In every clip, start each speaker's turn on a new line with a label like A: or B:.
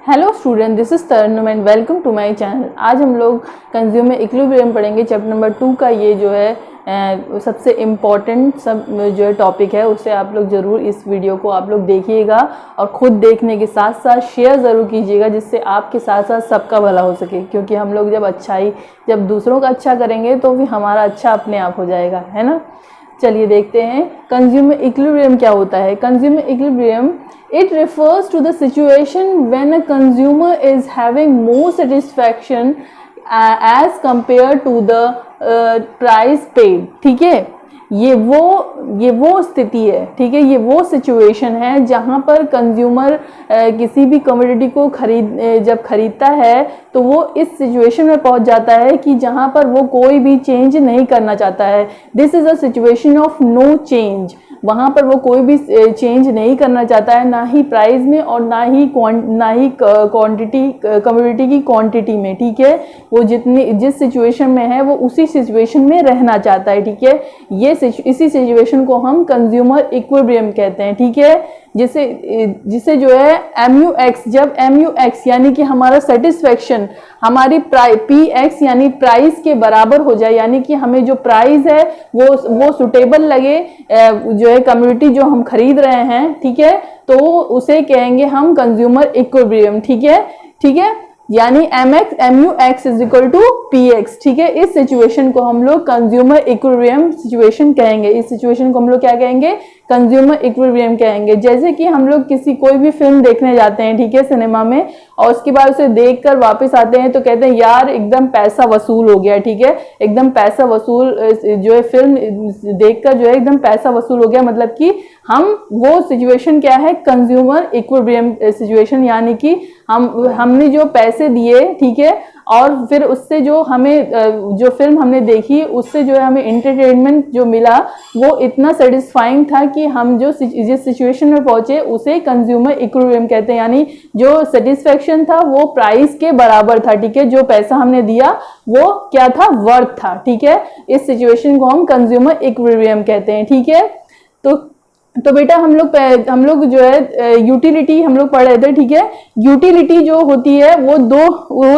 A: Hello student, this is Tarannum and welcome to my channel. आज हम लोग कंज्यूमर इक्विलिब्रियम पढ़ेंगे। चैप्टर नंबर 2 का ये जो है सबसे इम्पॉर्टेंट जो है टॉपिक है, उससे आप लोग ज़रूर इस वीडियो को आप लोग देखिएगा और ख़ुद देखने के साथ साथ शेयर ज़रूर कीजिएगा, जिससे आपके साथ साथ सबका भला हो सके। क्योंकि हम लोग जब दूसरों का अच्छा करेंगे तो भी हमारा अच्छा अपने आप हो जाएगा, है ना। चलिए देखते हैं कंज्यूमर इक्विलिब्रियम क्या होता है। Consumer equilibrium it refers to the situation when a consumer is having more satisfaction as compared to the price paid। ठीक है, ये वो स्थिति है, ठीक है, ये वो सिचुएशन है जहाँ पर कंज्यूमर किसी भी कमोडिटी को जब खरीदता है तो वो इस सिचुएशन में पहुँच जाता है कि जहाँ पर वो कोई भी चेंज नहीं करना चाहता है। This is a situation of no change. वहाँ पर वो कोई भी चेंज नहीं करना चाहता है, ना ही प्राइस में और ना ही क्वांटिटी, कमोडिटी की क्वांटिटी में। ठीक है, वो जिस सिचुएशन में है वो उसी सिचुएशन में रहना चाहता है। ठीक है, इसी सिचुएशन को हम कंज्यूमर इक्विलिब्रियम कहते हैं। ठीक है, जिसे जो है MUX, जब MUX यानी कि हमारा सेटिस्फेक्शन हमारी PX यानी प्राइस के बराबर हो जाए, यानी कि हमें जो प्राइस है वो सुटेबल लगे, जो है कम्युनिटी जो हम खरीद रहे हैं, ठीक है, तो उसे कहेंगे हम कंज्यूमर इक्विलिब्रियम। ठीक है, यानी MUX is equal to PX। ठीक है, इस सिचुएशन को हम लोग कंज्यूमर इक्विलिब्रियम सिचुएशन कहेंगे। इस सिचुएशन को हम लोग क्या कहेंगे? कंज्यूमर इक्विलिब्रियम कहेंगे। जैसे कि हम लोग कोई भी फिल्म देखने जाते हैं, ठीक है, सिनेमा में, और उसके बाद उसे देखकर वापस आते हैं तो कहते हैं यार एकदम पैसा वसूल हो गया। ठीक है, एकदम पैसा वसूल, जो है फिल्म देखकर जो है एकदम पैसा वसूल हो गया। मतलब कि वो सिचुएशन क्या है? कंज्यूमर इक्विलिब्रियम सिचुएशन, यानी कि हमने जो पैसे दिए, ठीक है, और फिर उससे जो हमें जो फिल्म हमने देखी उससे जो है हमें एंटरटेनमेंट जो मिला वो इतना सेटिस्फाइंग था कि हम जिस सिचुएशन में पहुंचे उसे कंज्यूमर इक्विलिब्रियम कहते हैं। यानी जो सेटिस्फेक्शन था वो प्राइस के बराबर था। ठीक है, जो पैसा हमने दिया वो क्या था? वर्थ था। ठीक है, इस सिचुएशन को हम कंज्यूमर इक्विलिब्रियम कहते हैं। ठीक है, तो बेटा हम लोग जो है यूटिलिटी हम लोग पढ़ रहे थे। ठीक है, यूटिलिटी जो होती है वो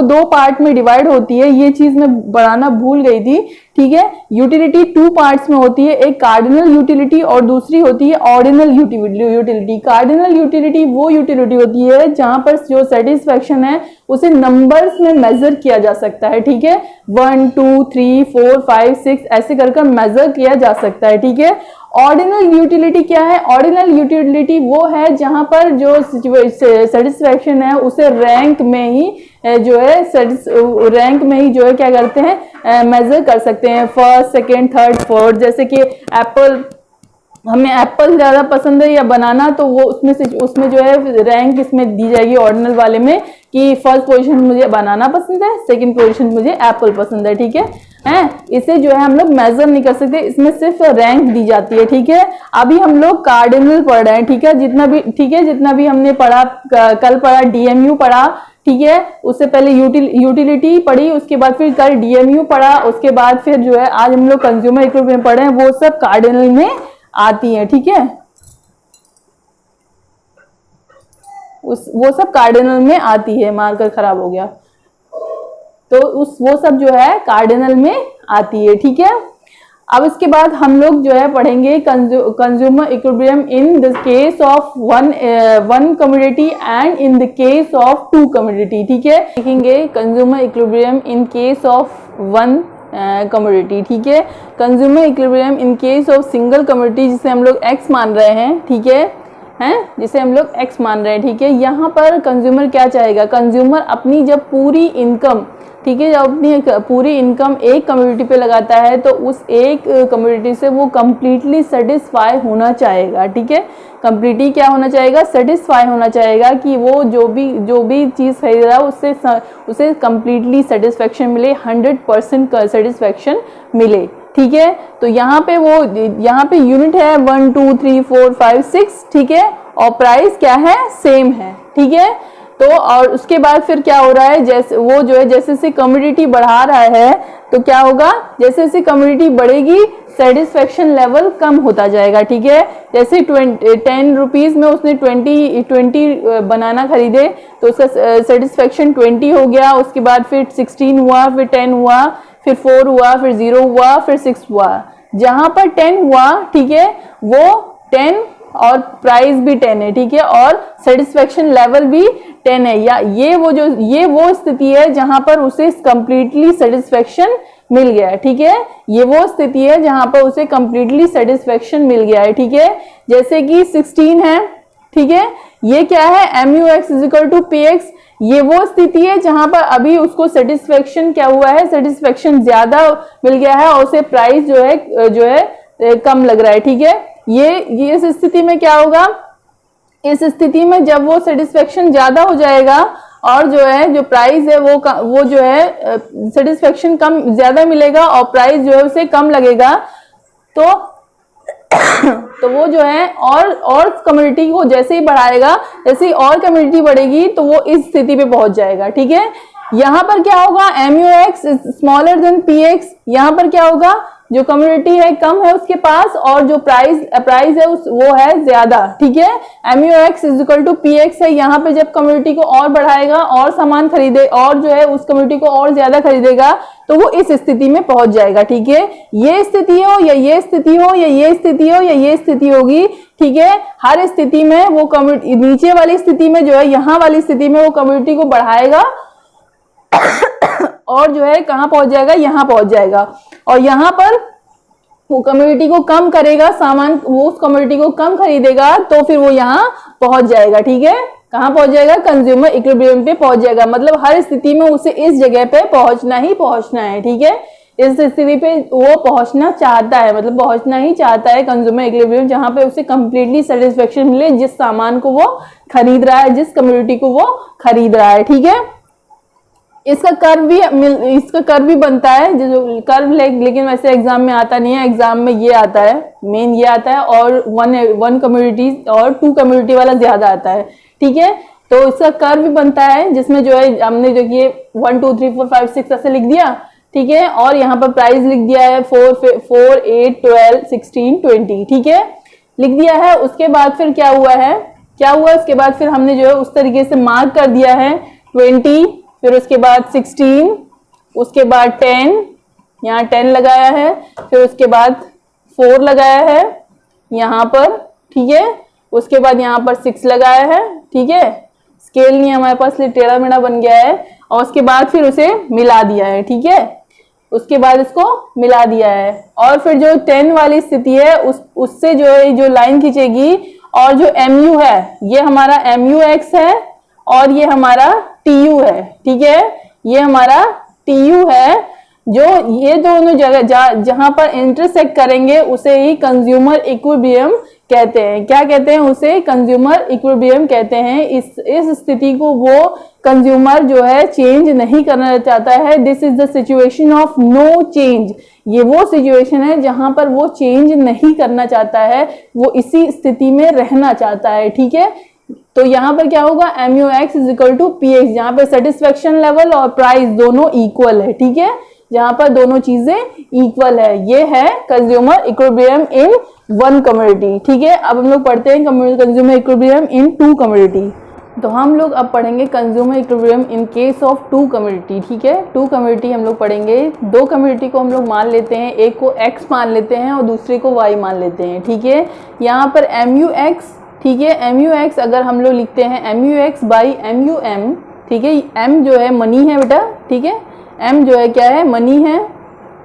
A: दो पार्ट में डिवाइड होती है। ये चीज मैं बढ़ाना भूल गई थी। ठीक है, यूटिलिटी 2 पार्ट्स में होती है, एक कार्डिनल यूटिलिटी और दूसरी होती है ऑर्डिनल यूटिलिटी। कार्डिनल यूटिलिटी वो यूटिलिटी होती है जहां पर जो सेटिस्फेक्शन है उसे नंबर्स में मेजर किया जा सकता है। ठीक है, 1 2 3 4 5 6 ऐसे कर मेजर किया जा सकता है। ठीक है, ऑर्डिनल यूटिलिटी क्या है? ऑर्डिनल यूटिलिटी वो है जहां पर जो सेटिस्फेक्शन है उसे रैंक में ही जो है क्या करते हैं? मेजर कर सकते हैं, फर्स्ट, सेकंड, थर्ड, फोर्थ। जैसे कि हमें एप्पल ज्यादा पसंद है या बनाना, तो वो उसमें जो है रैंक इसमें दी जाएगी ऑर्डिनल वाले में कि फर्स्ट पोजीशन मुझे बनाना पसंद है, सेकंड पोजीशन मुझे एप्पल पसंद है। ठीक है, इसे जो है हम लोग मेजर नहीं कर सकते, इसमें सिर्फ रैंक दी जाती है। ठीक है, अभी हम लोग कार्डिनल पढ़ रहे हैं। ठीक है, जितना भी हमने पढ़ा, कल पढ़ा DMU पढ़ा। ठीक है, उससे पहले यूटिलिटी पढ़ी, उसके बाद फिर कल DMU पढ़ा, उसके बाद फिर जो है आज हम लोग कंज्यूमर इक्विलिब्रियम पढ़ रहे हैं। वो सब कार्डिनल में आती है। ठीक है, वो सब कार्डिनल में आती है। मार्कर खराब हो गया तो वो सब जो है कार्डिनल में आती है। ठीक है, अब इसके बाद हम लोग जो है पढ़ेंगे consumer equilibrium in the case of one commodity and in the case of 2 commodity. ठीक है, देखेंगे consumer equilibrium in case of 1 commodity. ठीक है, consumer equilibrium in case of single commodity, जिसे हम लोग X मान रहे हैं। ठीक है, जिसे हम लोग X मान रहे हैं। ठीक है, यहाँ पर कंज्यूमर क्या चाहेगा? कंज्यूमर अपनी जब पूरी इनकम, ठीक है, जब अपनी पूरी इनकम एक कमोडिटी पे लगाता है तो उस एक कमोडिटी से वो कंप्लीटली सेटिस्फाई होना चाहेगा। ठीक है, कंप्लीटली क्या होना चाहेगा? सेटिस्फाई होना चाहेगा कि वो जो भी चीज़ खरीद रहा है उसे कंप्लीटली सेटिस्फेक्शन मिले, 100% सेटिस्फेक्शन मिले। ठीक है, तो यहाँ पे यूनिट है 1 2 3 4 5 6। ठीक है, और प्राइस क्या है? सेम है। ठीक है, तो और उसके बाद फिर क्या हो रहा है, जैसे वो जो है जैसे जैसे कमोडिटी बढ़ा रहा है तो क्या होगा, जैसे जैसे कमोडिटी बढ़ेगी सेटिस्फेक्शन लेवल कम होता जाएगा। ठीक है, जैसे 10 रुपीज में उसने 20 बनाना खरीदे तो उसका सेटिस्फेक्शन 20 हो गया, उसके बाद फिर 16 हुआ, फिर 10 हुआ, फिर 4 हुआ, फिर 0 हुआ, फिर 6 हुआ। जहां पर 10 हुआ, ठीक है, वो 10 और प्राइस भी 10 है, ठीक है, और सेटिस्फेक्शन लेवल भी 10 है, या ये वो स्थिति है जहां पर उसे कंप्लीटली सेटिस्फेक्शन मिल गया है। ठीक है, ये वो स्थिति है जहां पर उसे कंप्लीटली सेटिस्फेक्शन मिल गया है। ठीक है, जैसे कि 16 है, ठीक है, ये क्या है, MUX इक्वल टू PX, ये वो स्थिति है जहां पर अभी उसको सेटिस्फेक्शन क्या हुआ है, सेटिस्फेक्शन ज्यादा मिल गया है और उसे प्राइस जो है कम लग रहा है। ठीक है, ये इस स्थिति में क्या होगा, इस स्थिति में जब वो सेटिस्फेक्शन ज्यादा हो जाएगा और जो है जो प्राइस है वो जो है सेटिस्फेक्शन कम ज्यादा मिलेगा और प्राइस जो है उसे कम लगेगा, तो वो जो है और कम्युनिटी को जैसे ही बढ़ाएगा, जैसे ही और कम्युनिटी बढ़ेगी तो वो इस स्थिति पे पहुंच जाएगा। ठीक है, यहां पर क्या होगा, MUX स्मॉलर देन PX, यहां पर क्या होगा, जो कम्युनिटी है कम है उसके पास और जो प्राइस है वो है ज्यादा। ठीक है, MUX इक्वल टू PX है, यहाँ पे जब कम्युनिटी को और बढ़ाएगा और सामान खरीदे और जो है उस कम्युनिटी को और ज्यादा खरीदेगा तो वो इस स्थिति में पहुंच जाएगा। ठीक है, ये स्थिति हो या ये स्थिति हो या ये स्थिति हो या ये स्थिति होगी, ठीक है, हर स्थिति में वो कम्युनिटी नीचे वाली स्थिति में जो है, यहाँ वाली स्थिति में वो कम्युनिटी को बढ़ाएगा और जो है कहां पहुंच जाएगा, यहां पहुंच जाएगा, और यहां पर वो कम्युनिटी को कम करेगा, सामान वो उस कम्युनिटी को कम खरीदेगा तो फिर वो यहां पहुंच जाएगा। ठीक है, कहां पहुंच जाएगा, कंज्यूमर इक्विलिब्रियम पे पहुंच जाएगा, मतलब हर स्थिति में उसे इस जगह पे पहुंचना ही पहुंचना है। ठीक है, इस स्थिति पे वो पहुंचना चाहता है, मतलब पहुंचना ही चाहता है कंज्यूमर इक्विलिब्रियम, जहां पे उसे कंप्लीटली सेटिस्फेक्शन मिले जिस सामान को वो खरीद रहा है, जिस कम्युनिटी को वो खरीद रहा है। ठीक है, इसका कर्व भी बनता है, जो कर्व लेकिन वैसे एग्जाम में आता नहीं है, एग्जाम में ये आता है, मेन ये आता है, और वन कम्युनिटी और 2 कम्युनिटी वाला ज्यादा आता है। ठीक है, तो इसका कर्व भी बनता है जिसमें जो है हमने जो कि 1 2 3 4 5 6 ऐसे लिख दिया। ठीक है, और यहाँ पर प्राइस लिख दिया है 4 8 12 16 20। ठीक है, लिख दिया है। उसके बाद फिर क्या हुआ उसके बाद फिर हमने जो है उस तरीके से मार्क कर दिया है 20, फिर उसके बाद 16, उसके बाद 10, यहाँ 10 लगाया है, फिर उसके बाद 4 लगाया है यहाँ पर। ठीक है, उसके बाद यहाँ पर 6 लगाया है। ठीक है, स्केल नहीं हमारे पास, इसलिए टेढ़ा मेढ़ा बन गया है, और उसके बाद फिर उसे मिला दिया है। ठीक है, उसके बाद इसको मिला दिया है, और फिर जो 10 वाली स्थिति है उससे जो है जो लाइन खींचेगी, और जो MU है ये हमारा MUX है और ये हमारा TU है। ठीक है, ये हमारा TU है, जो ये दोनों जगह जहां पर इंटरसेक्ट करेंगे उसे ही कंज्यूमर इक्विलिब्रियम कहते हैं। क्या कहते हैं उसे, कंज्यूमर इक्विलिब्रियम कहते हैं। इस स्थिति को वो कंज्यूमर जो है चेंज नहीं करना चाहता है। This is the situation of no change, ये वो सिचुएशन है जहां पर वो चेंज नहीं करना चाहता है, वो इसी स्थिति में रहना चाहता है। ठीक है, तो यहाँ पर क्या होगा, MUX इक्वल टू PX, जहाँ पे सेटिस्फेक्शन लेवल और प्राइस दोनों इक्वल है। ठीक है, जहाँ पर दोनों चीजें इक्वल है, ये है कंज्यूमर इक्विलिब्रियम इन 1 कम्युनिटी। ठीक है, अब हम लोग पढ़ते हैं कंज्यूमर इक्विलिब्रियम इन 2 कम्युनिटी। तो हम लोग अब पढ़ेंगे consumer equilibrium in case of 2 community. ठीक है, 2 कम्युनिटी हम लोग पढ़ेंगे। 2 कम्युनिटी को हम लोग मान लेते हैं, एक को X मान लेते हैं और दूसरे को Y मान लेते हैं। ठीक है, यहाँ पर MUX, ठीक है, MUX अगर हम लोग लिखते हैं MUX बाई MUM, ठीक है, M जो है मनी है बेटा, ठीक है, M जो है क्या है, मनी है,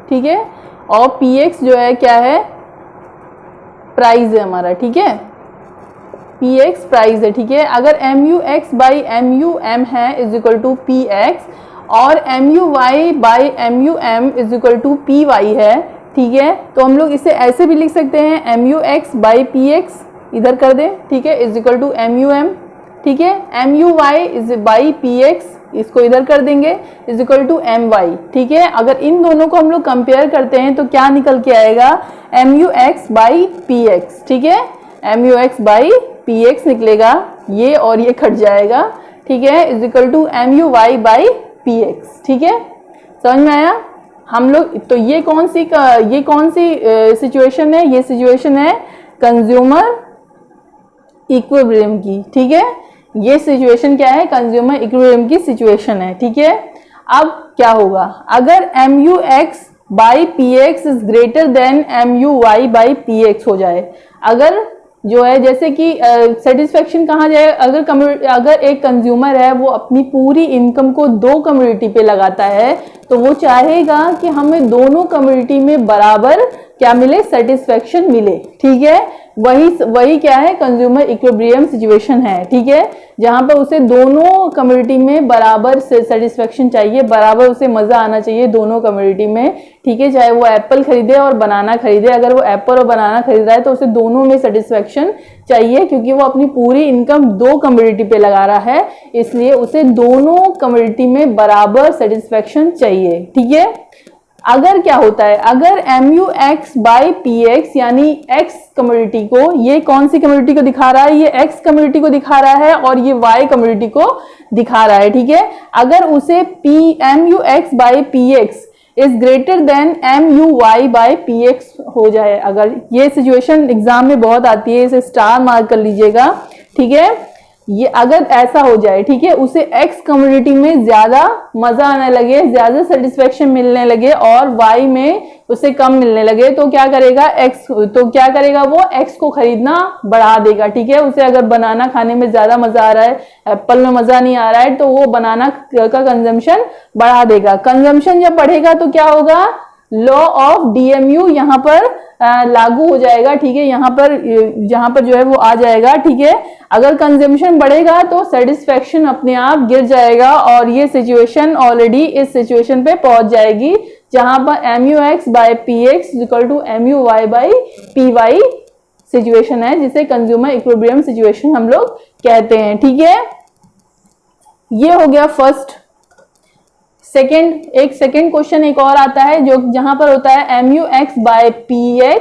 A: ठीक है, और PX जो है क्या है, प्राइस है हमारा। ठीक है, PX प्राइस है। ठीक है, अगर MUX बाई MUM है इज इक्वल टू PX और MUY by MUM is equal to PY है। ठीक है, तो हम लोग इसे ऐसे भी लिख सकते हैं, MUX बाई PX इधर कर दें, ठीक है, इज इक्वल टू MUM। ठीक है, MUY इज बाई PX, इसको इधर कर देंगे, इज इक्वल टू MY। ठीक है, अगर इन दोनों को हम लोग कंपेयर करते हैं तो क्या निकल के आएगा, MUX बाई PX। ठीक है, MUX बाई PX निकलेगा, ये और ये कट जाएगा। ठीक है, is equal to MUY by PX। ठीक है, समझ में आया हम लोग? तो ये कौन सी सिचुएशन है? ये सिचुएशन है कंज्यूमर इक्विलिब्रियम की। ठीक है, ये सिचुएशन क्या है? कंज्यूमर इक्विलिब्रियम की सिचुएशन है। ठीक है, अब क्या होगा अगर MUX by PX is greater than MUY by PX हो जाए? अगर जो है जैसे कि सेटिस्फेक्शन कहाँ जाए? अगर एक कंज्यूमर है वो अपनी पूरी इनकम को दो कम्युनिटी पे लगाता है तो वो चाहेगा कि हमें दोनों कम्युनिटी में बराबर क्या मिले? सेटिस्फेक्शन मिले। ठीक है, वही क्या है? कंज्यूमर इक्विलिब्रियम सिचुएशन है। ठीक है, जहां पर उसे दोनों कम्युनिटी में बराबर सेटिस्फेक्शन चाहिए, बराबर उसे मजा आना चाहिए दोनों कम्युनिटी में। ठीक है, चाहे वो एप्पल खरीदे और बनाना खरीदे, अगर वो एप्पल और बनाना खरीद रहा है तो उसे दोनों में सेटिस्फेक्शन चाहिए, क्योंकि वो अपनी पूरी इनकम दो कम्युनिटी पे लगा रहा है, इसलिए उसे दोनों कम्युनिटी में बराबर सेटिस्फेक्शन चाहिए। ठीक है, अगर क्या होता है? अगर MUX बाई PX यानी X कम्युनिटी को, ये कौन सी कम्युनिटी को दिखा रहा है? ये X कम्युनिटी को दिखा रहा है और ये Y कम्युनिटी को दिखा रहा है। ठीक है, अगर उसे MUX by PX is greater than MUY by PX हो जाए, अगर ये सिचुएशन एग्जाम में बहुत आती है, इसे स्टार मार्क कर लीजिएगा। ठीक है, ये अगर ऐसा हो जाए, ठीक है, उसे X कम्युनिटी में ज्यादा मजा आने लगे, ज्यादा सेटिस्फेक्शन मिलने लगे और Y में उसे कम मिलने लगे, तो क्या करेगा वो X को खरीदना बढ़ा देगा। ठीक है, उसे अगर बनाना खाने में ज्यादा मजा आ रहा है, एप्पल में मजा नहीं आ रहा है, तो वो बनाना का कंजम्पशन बढ़ा देगा। कंजम्पशन जब बढ़ेगा तो क्या होगा? लॉ ऑफ DMU यहाँ पर लागू हो जाएगा। ठीक है, यहाँ पर जो है वो आ जाएगा। ठीक है, अगर कंजम्पशन बढ़ेगा तो सेटिस्फेक्शन अपने आप गिर जाएगा और ये सिचुएशन ऑलरेडी इस सिचुएशन पे पहुंच जाएगी जहां पर MUX by PX equal to MUY by PY situation है, जिसे कंज्यूमर इक्विलिब्रियम सिचुएशन हम लोग कहते हैं। ठीक है, ये हो गया फर्स्ट। एक सेकेंड क्वेश्चन एक और आता है जो जहां पर होता है MUX by PX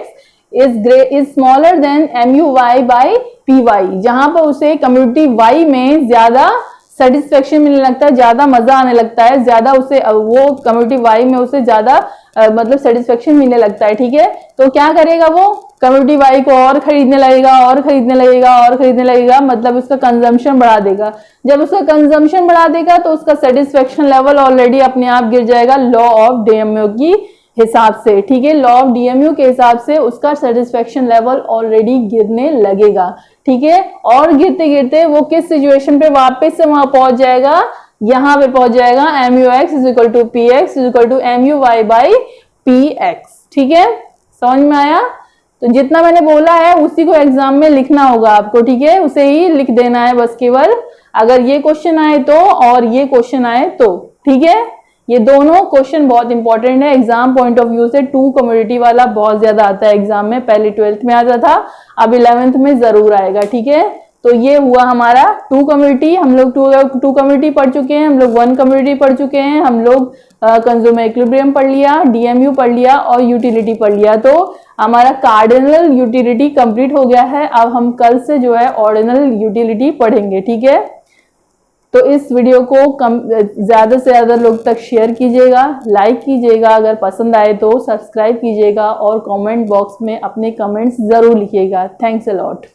A: is smaller than MUY by PY, जहां पर उसे कम्युनिटी Y में ज्यादा सेटिस्फेक्शन मिलने लगता है, ज्यादा मजा आने लगता है, ज्यादा उसे वो कम्युनिटी Y में उसे ज्यादा मतलब सेटिस्फेक्शन मिलने लगता है। ठीक है, तो क्या करेगा वो? कम्युनिटी Y को और खरीदने लगेगा, मतलब उसका कंजम्पशन बढ़ा देगा। जब उसका कंजम्पशन बढ़ा देगा तो उसका सेटिस्फेक्शन लेवल ऑलरेडी अपने आप गिर जाएगा लॉ ऑफ DMU की हिसाब से। ठीक है, लॉ ऑफ DMU के हिसाब से उसका सेटिस्फेक्शन लेवल ऑलरेडी गिरने लगेगा। ठीक है, और गिरते गिरते वो किस सिचुएशन पे वापस से वहां पहुंच जाएगा? यहाँ पे पहुंच जाएगा MUX is equal to PX is equal to MUY by PX। ठीक है, समझ में आया? तो जितना मैंने बोला है उसी को एग्जाम में लिखना होगा आपको। ठीक है, उसे ही लिख देना है बस केवल, अगर ये क्वेश्चन आए तो और ये क्वेश्चन आए तो। ठीक है, ये दोनों क्वेश्चन बहुत इंपॉर्टेंट है एग्जाम पॉइंट ऑफ व्यू से। टू कम्युनिटी वाला बहुत ज्यादा आता है एग्जाम में, पहले 12th में आता था, अब 11th में जरूर आएगा। ठीक है, तो ये हुआ हमारा टू कम्युनिटी। हम लोग टू कम्युनिटी पढ़ चुके हैं, हम लोग वन कम्युनिटी पढ़ चुके हैं, हम लोग कंज्यूमर इक्विलिब्रियम पढ़ लिया, DMU पढ़ लिया और यूटिलिटी पढ़ लिया। तो हमारा कार्डिनल यूटिलिटी कंप्लीट हो गया है। अब हम कल से जो है ऑर्डिनल यूटिलिटी पढ़ेंगे। ठीक है, तो इस वीडियो को ज्यादा से ज्यादा लोग तक शेयर कीजिएगा, लाइक कीजिएगा, अगर पसंद आए तो सब्सक्राइब कीजिएगा और कमेंट बॉक्स में अपने कमेंट्स जरूर लिखिएगा। Thanks a lot.